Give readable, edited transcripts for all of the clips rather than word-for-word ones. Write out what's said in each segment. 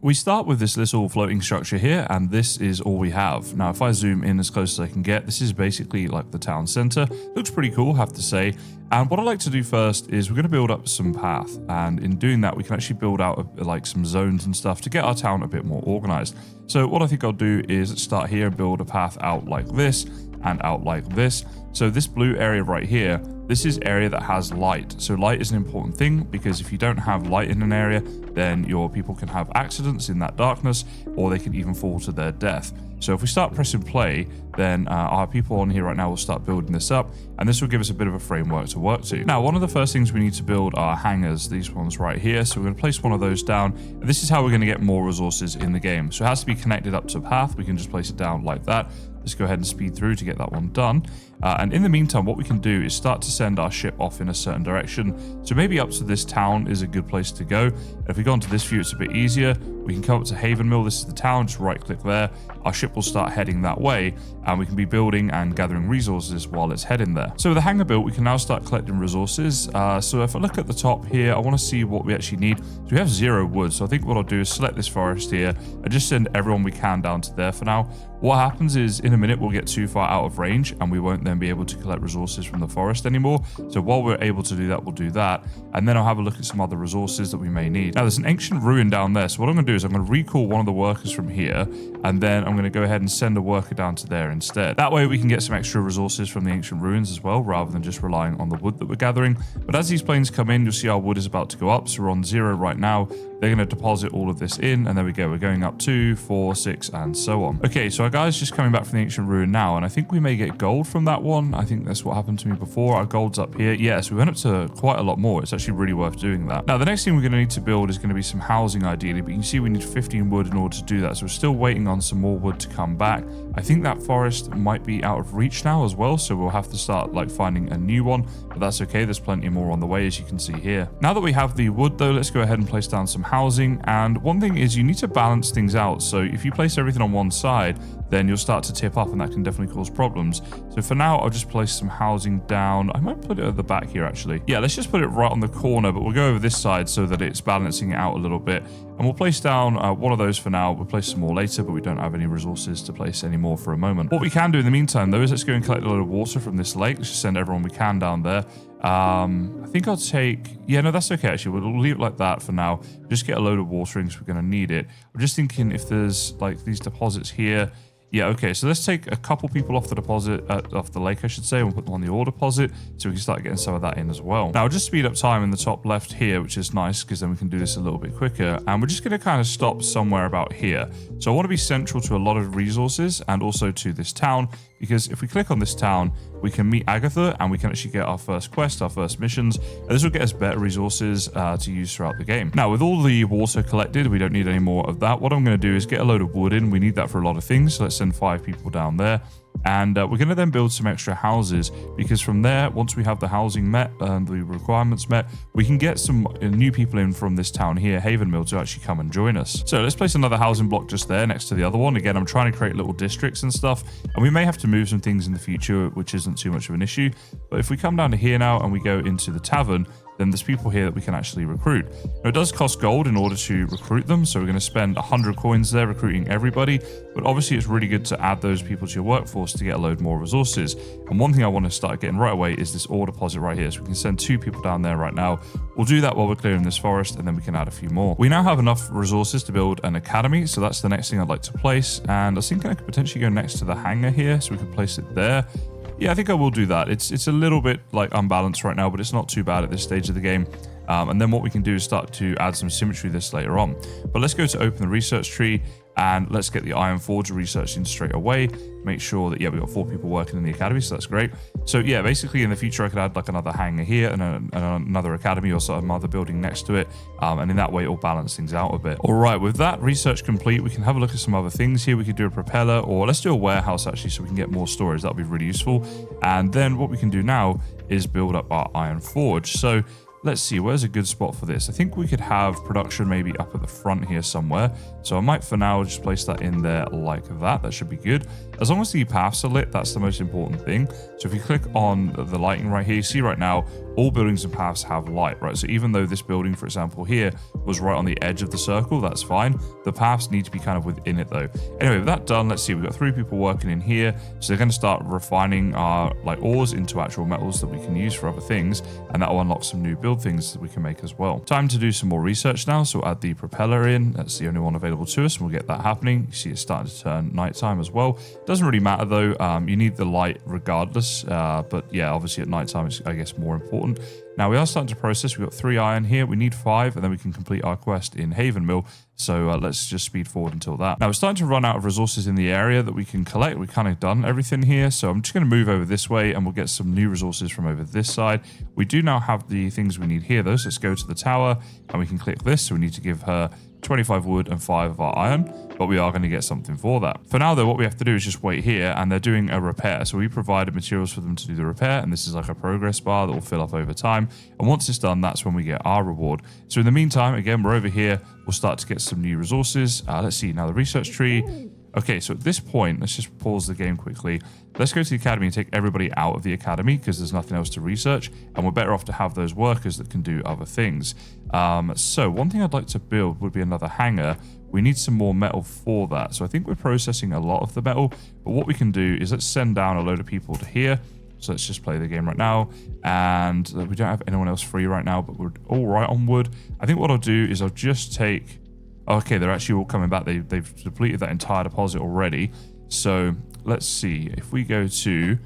We start with this little floating structure here, and this is all we have. Now, if I zoom in as close as I can get, this is basically like the town center. Looks pretty cool, have to say. And what I like to do first is we're going to build up some path. And in doing that, we can actually build out like some zones and stuff to get our town a bit more organized. So what I think I'll do is start here and build a path out like this and out like this. So this blue area right here, this is area that has light. So light is an important thing because if you don't have light in an area, then your people can have accidents in that darkness, or they can even fall to their death. So if we start pressing play, then our people on here right now will start building this up, and this will give us a bit of a framework to work to. Now, one of the first things we need to build are hangars, these ones right here. So we're going to place one of those down. And this is how we're going to get more resources in the game. So it has to be connected up to a path. We can just place it down like that. Let's go ahead and speed through to get that one done. And in the meantime, what we can do is start to send our ship off in a certain direction. So maybe up to this town is a good place to go. And if we go onto this view, it's a bit easier. We can come up to Haven Mill. This is the town. Just right click there. Our ship will start heading that way, and we can be building and gathering resources while it's heading there. So with the hangar built, we can now start collecting resources. So if I look at the top here, I want to see what we actually need. So we have 0 wood. So I think what I'll do is select this forest here and just send everyone we can down to there for now. What happens is in a minute, we'll get too far out of range and we won't then be able to collect resources from the forest anymore. So while we're able to do that, we'll do that. And then I'll have a look at some other resources that we may need. Now there's an ancient ruin down there. So what I'm going to do is I'm going to recall one of the workers from here, and then I'm going to go ahead and send a worker down to there instead. That way we can get some extra resources from the ancient ruins as well, rather than just relying on the wood that we're gathering. But as these planes come in, you'll see our wood is about to go up. So we're on 0 right now. They're going to deposit all of this in, and there we go. We're going up 2, 4, 6, and so on. Okay, so our guy's just coming back from the ancient ruin now, and I think we may get gold from that one. I think that's what happened to me before. Our gold's up here. Yes, we went up to quite a lot more. It's actually really worth doing that. Now, the next thing we're going to need to build is going to be some housing, ideally, but you can see we need 15 wood in order to do that. So we're still waiting on some more wood to come back. I think that forest might be out of reach now as well, so we'll have to start like finding a new one, but that's okay. There's plenty more on the way, as you can see here. Now that we have the wood though, let's go ahead and place down some housing. And one thing is you need to balance things out. So if you place everything on one side, then you'll start to tip up, and that can definitely cause problems. So for now, I'll just place some housing down. I might put it at the back here, actually. Yeah, let's just put it right on the corner, but we'll go over this side so that it's balancing it out a little bit. And we'll place down one of those for now. We'll place some more later, but we don't have any resources to place any more for a moment. What we can do in the meantime, though, is let's go and collect a load of water from this lake. Let's just send everyone we can down there. I think I'll take... Yeah, no, that's okay, actually. We'll leave it like that for now. Just get a load of water in because we're going to need it. I'm just thinking if there's, like, these deposits here... Yeah, okay, so let's take a couple people off the deposit, off the lake, I should say, and we'll put them on the ore deposit so we can start getting some of that in as well. Now, I'll just speed up time in the top left here, which is nice because then we can do this a little bit quicker. And we're just going to kind of stop somewhere about here. So I want to be central to a lot of resources and also to this town, because if we click on this town, we can meet Agatha and we can actually get our first quest, our first missions. And this will get us better resources to use throughout the game. Now, with all the water collected, we don't need any more of that. What I'm going to do is get a load of wood in. We need that for a lot of things. So let's send 5 people down there. And we're going to then build some extra houses, because from there, once we have the housing met and the requirements met, we can get some new people in from this town here, Haven Mill, to actually come and join us. So let's place another housing block just there next to the other one. Again, I'm trying to create little districts and stuff, and we may have to move some things in the future, which isn't too much of an issue. But if we come down to here now and we go into the tavern, then there's people here that we can actually recruit. Now, it does cost gold in order to recruit them, so we're going to spend 100 coins there recruiting everybody, but obviously it's really good to add those people to your workforce to get a load more resources. And one thing I want to start getting right away is this ore deposit right here, so we can send 2 people down there right now. We'll do that while we're clearing this forest, and then we can add a few more. We now have enough resources to build an academy, so that's the next thing I'd like to place, and I was thinking I could potentially go next to the hangar here, so we could place it there. Yeah, I think I will do that. It's a little bit like unbalanced right now, but it's not too bad at this stage of the game. And then what we can do is start to add some symmetry this later on. But let's go to open the research tree, and let's get the Iron Forge researching straight away. Make sure that, yeah, we've got 4 people working in the academy, so that's great. So yeah, basically in the future, I could add like another hangar here and another academy or some other building next to it. And in that way, it'll balance things out a bit. All right, with that research complete, we can have a look at some other things here. We could do a propeller, or let's do a warehouse actually, so we can get more storage. That'll be really useful. And then what we can do now is build up our Iron Forge. So let's see, where's a good spot for this? I think we could have production maybe up at the front here somewhere. So I might for now just place that in there like that. That should be good. As long as the paths are lit, that's the most important thing. So if you click on the lighting right here, you see right now, all buildings and paths have light, right? So even though this building, for example, here was right on the edge of the circle, that's fine. The paths need to be kind of within it though. Anyway, with that done, let's see, we've got 3 people working in here. So they're going to start refining our like ores into actual metals that we can use for other things. And that will unlock some new build things that we can make as well. Time to do some more research now. So we'll add the propeller in. That's the only one available to us, and we'll get that happening. You see it's starting to turn nighttime as well. Doesn't really matter though. You need the light regardless. But yeah, obviously at nighttime it's, I guess, more important. Now we are starting to process. We've got 3 iron here. We need 5, and then we can complete our quest in Haven Mill. So let's just speed forward until that. Now we're starting to run out of resources in the area that we can collect. We've kind of done everything here. So I'm just going to move over this way, and we'll get some new resources from over this side. We do now have the things we need here though. So let's go to the tower, and we can click this. So we need to give her 25 wood and 5 of our iron, but we are going to get something for that. For now though, what we have to do is just wait here, and they're doing a repair. So we provided materials for them to do the repair, and this is like a progress bar that will fill up over time. And once it's done, that's when we get our reward. So in the meantime, again, we're over here. We'll start to get some new resources. Let's see now the research tree. Okay, so at this point, let's just pause the game quickly. Let's go to the academy and take everybody out of the academy because there's nothing else to research, and we're better off to have those workers that can do other things. So one thing I'd like to build would be another hangar. We need some more metal for that. So I think we're processing a lot of the metal, but what we can do is let's send down a load of people to here. So let's just play the game right now, and we don't have anyone else free right now, but we're all right on wood. I think what I'll do is I'll just take... Okay, they're actually all coming back. They've depleted that entire deposit already. So let's see. If we go to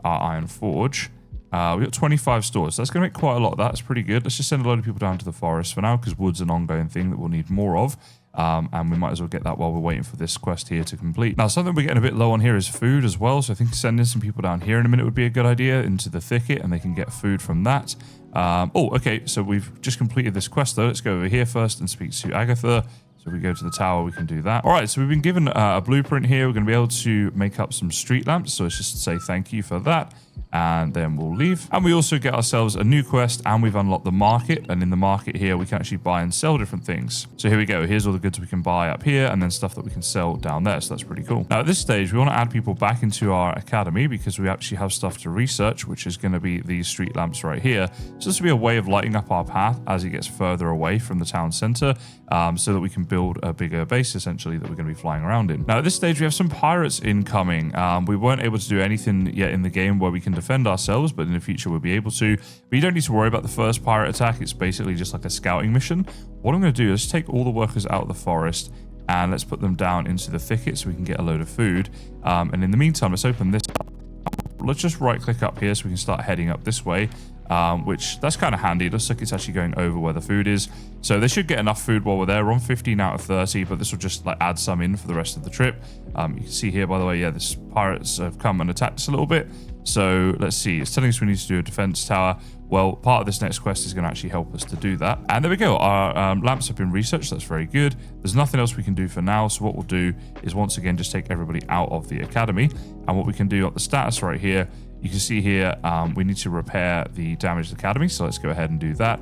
our Iron Forge, we got 25 stores. So that's going to make quite a lot of that. That's pretty good. Let's just send a load of people down to the forest for now, because wood's an ongoing thing that we'll need more of. And we might as well get that while we're waiting for this quest here to complete. Now, something we're getting a bit low on here is food as well. So I think sending some people down here in a minute would be a good idea, into the thicket, and they can get food from that. Okay. So we've just completed this quest though. Let's go over here first and speak to Agatha. So if we go to the tower, we can do that. All right, so we've been given a blueprint here. We're going to be able to make up some street lamps. So it's just to say thank you for that. And then we'll leave. And we also get ourselves a new quest, and we've unlocked the market. And in the market here, we can actually buy and sell different things. So here we go. Here's all the goods we can buy up here, and then stuff that we can sell down there. So that's pretty cool. Now at this stage, we want to add people back into our academy because we actually have stuff to research, which is going to be these street lamps right here. So this will be a way of lighting up our path as it gets further away from the town center, so that we can build a bigger base essentially that we're going to be flying around in. Now at this stage, we have some pirates incoming. We weren't able to do anything yet in the game where we can defend ourselves, but in the future we'll be able to. But you don't need to worry about the first pirate attack. It's basically just like a scouting mission. What I'm going to do is take all the workers out of the forest, and let's put them down into the thicket so we can get a load of food. And in the meantime, let's open this up. Let's just right click up here so we can start heading up this way. Which that's kind of handy. It looks like it's actually going over where the food is. So they should get enough food while we're there. We're on 15 out of 30, but this will just like add some in for the rest of the trip. You can see here, by the way, yeah, this pirates have come and attacked us a little bit. So let's see. It's telling us we need to do a defense tower. Well, part of this next quest is going to actually help us to do that. And there we go. Our lamps have been researched. That's very good. There's nothing else we can do for now. So what we'll do is once again just take everybody out of the academy. And what we can do at the status right here, you can see here, we need to repair the damaged academy. So let's go ahead and do that.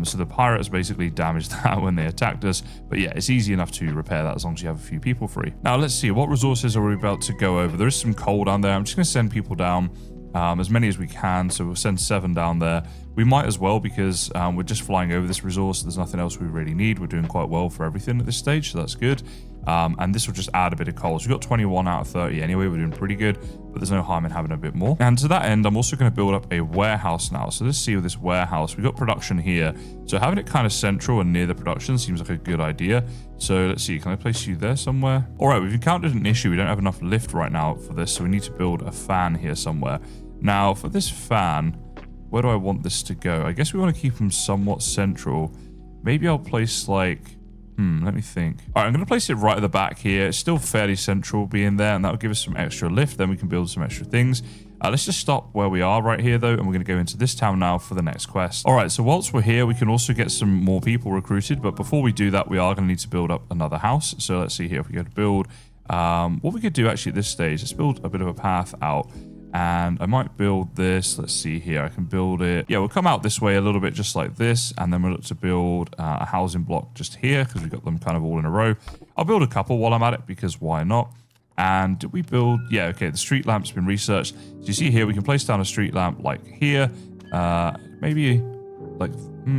So the pirates basically damaged that when they attacked us. But yeah, it's easy enough to repair that as long as you have a few people free. Now, let's see. What resources are we about to go over? There is some coal down there. I'm just going to send people down. As many as we can, so we'll send 7 down there. We might as well because we're just flying over this resource. There's nothing else we really need. We're doing quite well for everything at this stage, so that's good. And this will just add a bit of coal. So we've got 21 out of 30 anyway. We're doing pretty good, but there's no harm in having a bit more. And to that end, I'm also going to build up a warehouse now. So let's see with this warehouse. We've got production here. So having it kind of central and near the production seems like a good idea. So let's see. Can I place you there somewhere? All right, we've encountered an issue. We don't have enough lift right now for this, so we need to build a fan here somewhere. Now, for this fan, where do I want this to go? I guess we want to keep them somewhat central. Maybe I'll place like... let me think. All right, I'm going to place it right at the back here. It's still fairly central being there, and that'll give us some extra lift. Then we can build some extra things. Let's just stop where we are right here, though, and we're going to go into this town now for the next quest. All right, so whilst we're here, we can also get some more people recruited, but before we do that, we are going to need to build up another house. So let's see here if we go to build. What we could do actually at this stage, let's build a bit of a path out. And I might build this. Let's see here. I can build it. Yeah, we'll come out this way a little bit just like this. And then we'll look to build a housing block just here because we've got them kind of all in a row. I'll build a couple while I'm at it because why not? And did we build? Yeah, okay. The street lamp's been researched. So you see here, we can place down a street lamp like here. Maybe like,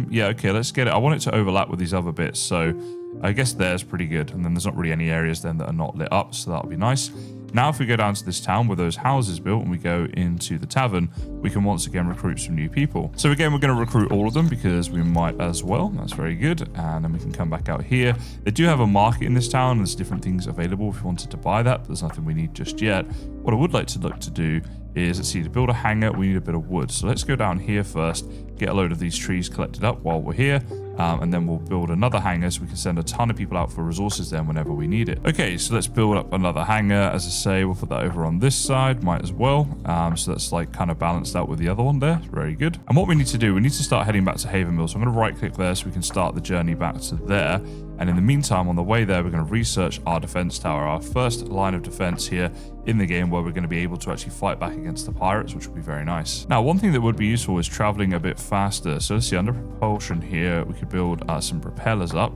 yeah, okay, let's get it. I want it to overlap with these other bits. So I guess there's pretty good. And then there's not really any areas then that are not lit up. So that'll be nice. Now, if we go down to this town where those houses built and we go into the tavern, we can once again recruit some new people. So again, we're going to recruit all of them because we might as well. That's very good. And then we can come back out here. They do have a market in this town. There's different things available if you wanted to buy that. There's nothing we need just yet. What I would like to look to do is, let's see, to build a hangar, we need a bit of wood. So let's go down here first, get a load of these trees collected up while we're here. And then we'll build another hangar so we can send a ton of people out for resources then whenever we need it. Okay, so let's build up another hangar. As I say, we'll put that over on this side, might as well. So that's like kind of balanced out with the other one there. Very good. And what we need to do, we need to start heading back to Haven Mill. So I'm going to right click there so we can start the journey back to there. And in the meantime, on the way there, we're going to research our defense tower, our first line of defense here in the game where we're going to be able to actually fight back against the pirates, which will be very nice. Now, one thing that would be useful is traveling a bit faster. So let's see, under propulsion here, we could build some propellers up.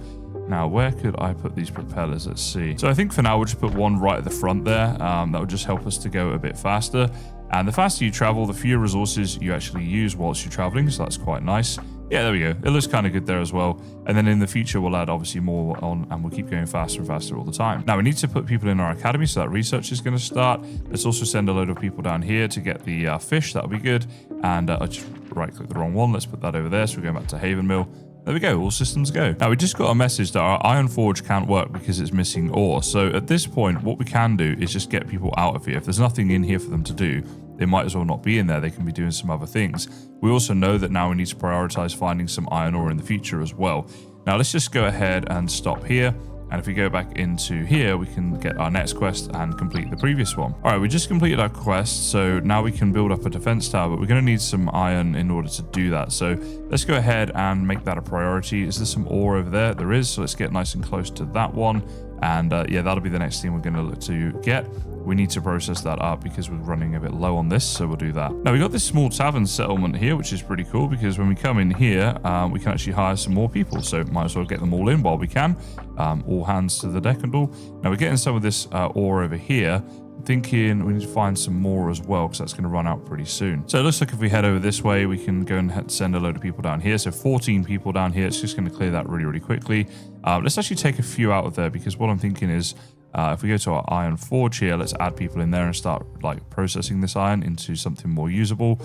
Now, where could I put these propellers? Let's see. So I think for now, we'll just put one right at the front there. That would just help us to go a bit faster. And the faster you travel, the fewer resources you actually use whilst you're traveling. So that's quite nice. Yeah, there we go. It looks kind of good there as well. And then in the future, we'll add obviously more on and we'll keep going faster and faster all the time. Now, we need to put people in our academy, so that research is going to start. Let's also send a load of people down here to get the fish. That'll be good. And I just right-click the wrong one. Let's put that over there. So we're going back to Haven Mill. There we go, all systems go. Now, we just got a message that our Iron Forge can't work because it's missing ore. So at this point, what we can do is just get people out of here. If there's nothing in here for them to do, they might as well not be in there. They can be doing some other things. We also know that now we need to prioritize finding some iron ore in the future as well. Now, let's just go ahead and stop here. And if we go back into here, we can get our next quest and complete the previous one. All right, we just completed our quest. So now we can build up a defense tower, but we're going to need some iron in order to do that. So let's go ahead and make that a priority. Is there some ore over there? There is. So let's get nice and close to that one. And yeah, that'll be the next thing we're going to look to get. We need to process that up because we're running a bit low on this, so we'll do that. Now, we got this small tavern settlement here, which is pretty cool because when we come in here, we can actually hire some more people, so might as well get them all in while we can. All hands to the deck and all. Now, we're getting some of this ore over here. Thinking we need to find some more as well because that's going to run out pretty soon. So it looks like if we head over this way, we can go and send a load of people down here. So 14 people down here. It's just going to clear that really, really quickly. Let's actually take a few out of there because what I'm thinking is if we go to our iron forge here, let's add people in there and start like processing this iron into something more usable.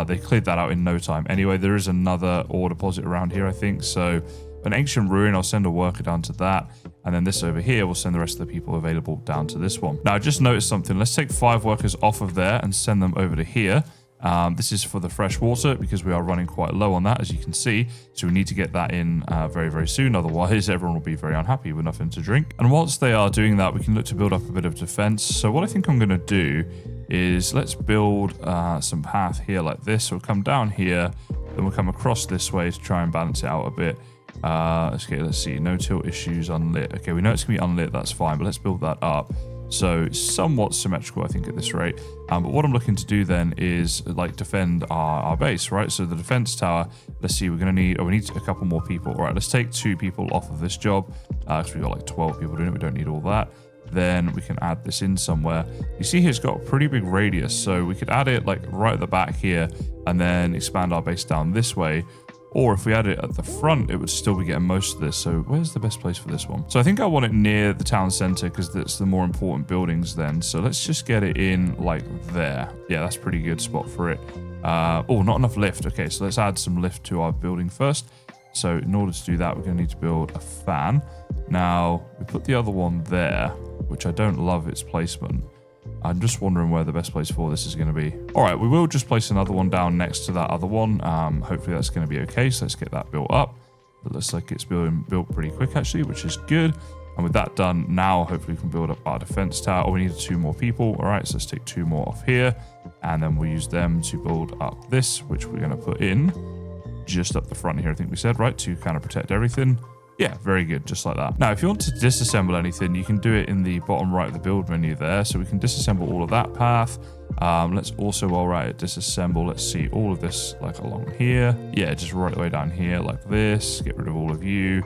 They cleared that out in no time. Anyway, there is another ore deposit around here, I think. So an ancient ruin, I'll send a worker down to that. And then this over here, we'll send the rest of the people available down to this one. Now, I just noticed something. Let's take 5 workers off of there and send them over to here. This is for the fresh water because we are running quite low on that, as you can see. So we need to get that in very, very soon. Otherwise, everyone will be very unhappy with nothing to drink. And whilst they are doing that, we can look to build up a bit of defense. So what I think I'm going to do is let's build some path here like this. So we'll come down here, then we'll come across this way to try and balance it out a bit. Okay, let's see. No tilt issues, unlit. Okay, we know it's going to be unlit. That's fine, but let's build that up. So somewhat symmetrical, I think, at this rate. But what I'm looking to do then is like defend our base, right? So the defense tower, let's see, we're going to need, we need a couple more people. All right, let's take 2 people off of this job because we've got like 12 people doing it. We don't need all that. Then we can add this in somewhere. You see here, it's got a pretty big radius. So we could add it like right at the back here and then expand our base down this way. Or if we had it at the front, it would still be getting most of this. So where's the best place for this one? So I think I want it near the town center because that's the more important buildings then. So let's just get it in like there. Yeah, that's a pretty good spot for it. Oh, not enough lift. Okay, so let's add some lift to our building first. So in order to do that, we're going to need to build a fan. Now, we put the other one there, which I don't love its placement. I'm just wondering where the best place for this is going to be. All right, we will just place another one down next to that other one. Hopefully that's going to be okay. So let's get that built up. It looks like it's being built pretty quick actually, which is good. And with that done, now hopefully we can build up our defense tower. Oh, we need 2 more people. All right, so let's take 2 more off here. And then we'll use them to build up this, which we're going to put in just up the front here, I think we said, right? To kind of protect everything. Yeah, very good, just like that. Now, if you want to disassemble anything, you can do it in the bottom right of the build menu there. So we can disassemble all of that path. Let's also, while we're at it, disassemble, let's see, all of this like along here. Yeah, just right the way down here like this. Get rid of all of you.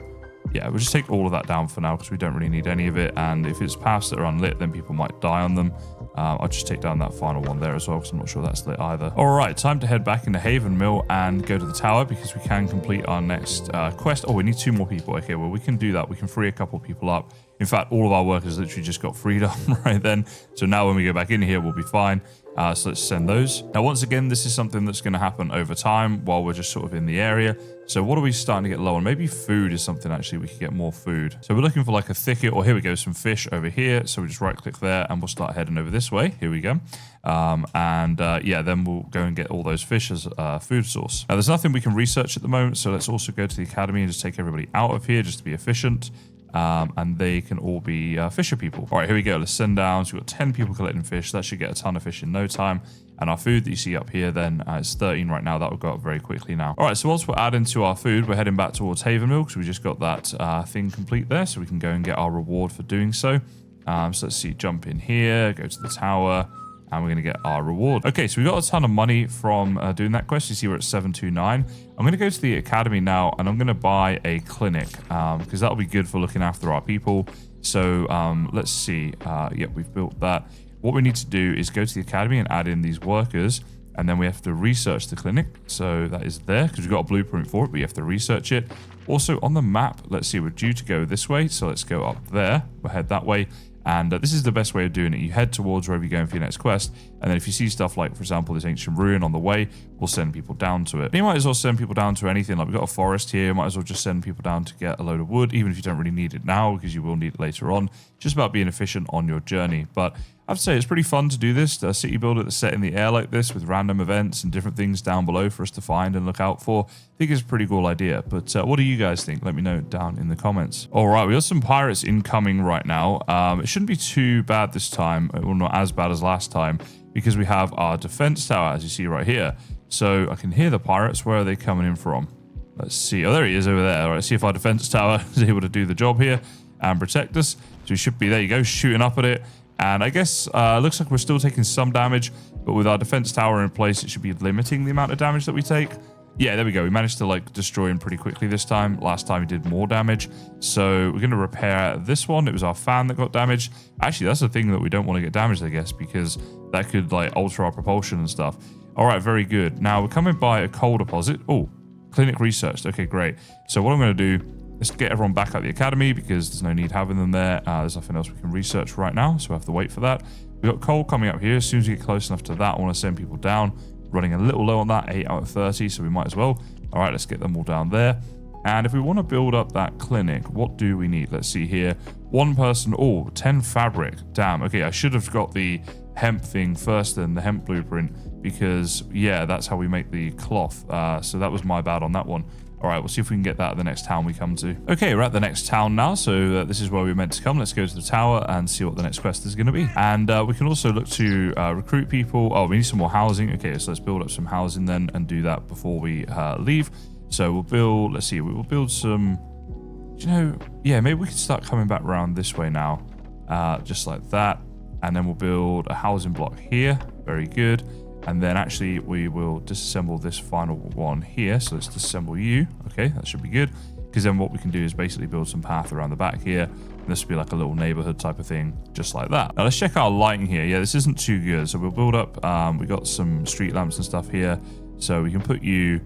Yeah, we'll just take all of that down for now because we don't really need any of it. And if it's paths that are unlit, then people might die on them. I'll just take down that final one there as well because I'm not sure that's lit either. All right, time to head back into Haven Mill and go to the tower because we can complete our next quest. Oh, we need 2 more people. Okay, well, we can do that. We can free a couple people up. In fact, all of our workers literally just got freed up right then. So now when we go back in here, we'll be fine. So let's send those. Now, once again, this is something that's going to happen over time while we're just sort of in the area. So what are we starting to get low on? Maybe food is something, actually. We could get more food. So we're looking for like a thicket, or here we go, some fish over here. So we just right click there and we'll start heading over this way. Here we go. Yeah, then we'll go and get all those fish as a food source. Now, there's nothing we can research at the moment. So let's also go to the academy and just take everybody out of here just to be efficient. And they can all be fisher people. All right, here we go. Let's send down. So we've got 10 people collecting fish. That should get a ton of fish in no time. And our food that you see up here then is 13 right now. That will go up very quickly now. All right, so once we're adding to our food, we're heading back towards Haven Mill because we just got that thing complete there. So we can go and get our reward for doing so. So let's see, jump in here, go to the tower, and we're going to get our reward. Okay, so we got a ton of money from doing that quest. You see we're at 729. I'm going to go to the academy now, and I'm going to buy a clinic because that'll be good for looking after our people. So let's see. Yep, we've built that. What we need to do is go to the academy and add in these workers, and then we have to research the clinic. So that is there because we've got a blueprint for it, but you have to research it. Also on the map, let's see, we're due to go this way. So let's go up there. We'll head that way. And this is the best way of doing it. You head towards wherever you're going for your next quest. And then if you see stuff like, for example, this ancient ruin on the way, we'll send people down to it. You might as well send people down to anything. Like we've got a forest here. You might as well just send people down to get a load of wood, even if you don't really need it now, because you will need it later on. It's just about being efficient on your journey. But I have to say, it's pretty fun to do this. A city builder that's set in the air like this with random events and different things down below for us to find and look out for. I think it's a pretty cool idea. But what do you guys think? Let me know down in the comments. All right, we got some pirates incoming right now. It shouldn't be too bad this time. Well, not as bad as last time because we have our defense tower, as you see right here. So I can hear the pirates. Where are they coming in from? Let's see. Oh, there he is over there. All right, see if our defense tower is able to do the job here and protect us. So we should be, there you go, shooting up at it. And I guess looks like we're still taking some damage, but with our defense tower in place, it should be limiting the amount of damage that we take. Yeah, there we go. We managed to like destroy him pretty quickly this time. Last time he did more damage. So we're going to repair this one. It was our fan that got damaged. Actually, that's the thing that we don't want to get damaged, I guess, because that could like alter our propulsion and stuff. All right, very good. Now we're coming by a coal deposit. Oh, clinic researched. Okay, great. So what I'm going to do, let's get everyone back at the academy because there's no need having them there. There's nothing else we can research right now, so we have to wait for that. We've got coal coming up here. As soon as we get close enough to that, I want to send people down. Running a little low on that, 8 out of 30, so we might as well. All right, let's get them all down there. And if we want to build up that clinic, what do we need? Let's see here. One person, 10 fabric. Damn, okay, I should have got the hemp thing first then, the hemp blueprint, because, yeah, that's how we make the cloth. So that was my bad on that one. All right, we'll see if we can get that at the next town we come to. Okay, we're at the next town now, so this is where we were meant to come. Let's go to the tower and see what the next quest is going to be. And we can also look to recruit people. Oh, we need some more housing. Okay, so let's build up some housing then and do that before we leave. So we'll build, let's see, we will build some, you know, yeah, maybe we can start coming back around this way now, just like that. And then we'll build a housing block here. Very good. And then actually we will disassemble this final one here. So let's disassemble you. Okay, that should be good. Because then what we can do is basically build some path around the back here. And this will be like a little neighborhood type of thing, just like that. Now let's check our lighting here. Yeah, this isn't too good. So we'll build up, we got some street lamps and stuff here. So we can put you,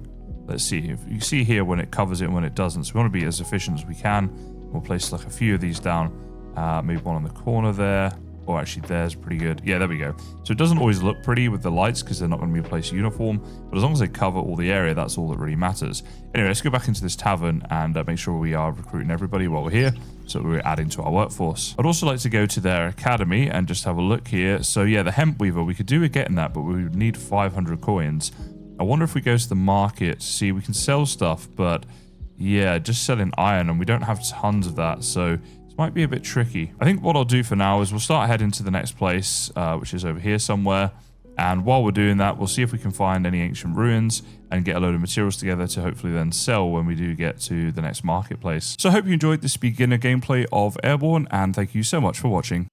let's see, if you see here when it covers it and when it doesn't. So we want to be as efficient as we can. We'll place like a few of these down. Maybe one on the corner there. Or actually, there's pretty good. Yeah, there we go. So it doesn't always look pretty with the lights because they're not going to be placed uniform. But as long as they cover all the area, that's all that really matters. Anyway, let's go back into this tavern and make sure we are recruiting everybody while we're here. So we're adding to our workforce. I'd also like to go to their academy and just have a look here. So yeah, the hemp weaver, we could do with getting that, but we would need 500 coins. I wonder if we go to the market, see, we can sell stuff, but yeah, just selling iron and we don't have tons of that. So might be a bit tricky. I think what I'll do for now is we'll start heading to the next place, which is over here somewhere. And while we're doing that, we'll see if we can find any ancient ruins and get a load of materials together to hopefully then sell when we do get to the next marketplace. So I hope you enjoyed this beginner gameplay of Airborne, and thank you so much for watching.